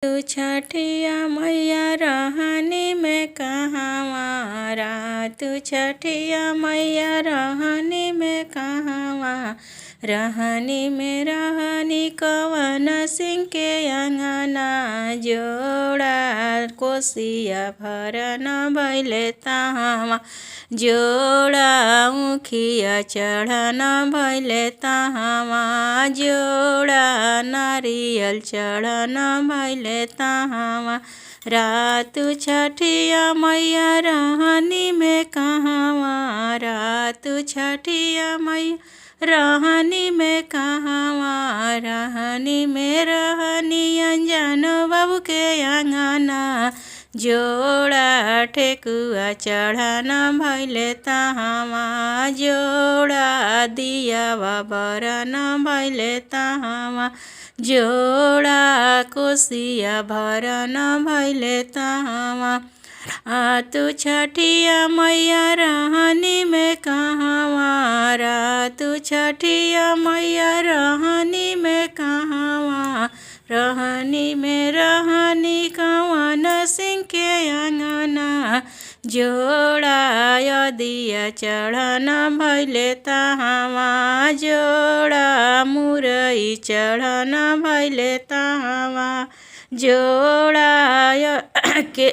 तू छठिया मैया रहनी में कहवा तू छठिया मैया रहनी में कहवा रहनी में रहनी कवन सिंह के अंगना जोड़ा कोसिया भरन भैले तहवा जोड़ा उखिया चढ़न भैले तहवा जोड़ा नारियल चढ़न भैले तहवा रातु छठिया मैया रहनी में कहवा रातु छठिया मैया रहनी में कहवा रहनी में रहनी अंजन बाबू के अंगना जोड़ा ठेकुआ चढ़ना भैले तहवा जोड़ा दियावा बरन भैले तहवा जोड़ा कोसिया भरन भैले तहवा तू छठिया मैया रहनी में कहवा तू छठिया मैया रहनी में कहवा रहनी में रहनी कवन सिंह के अंगना जोड़ा दिया चढ़न भैले तहवा जोड़ा मुरई चढ़न भैले तहवा जोड़ा के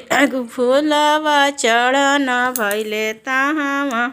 फूलवा चढ़न भैले तहवा।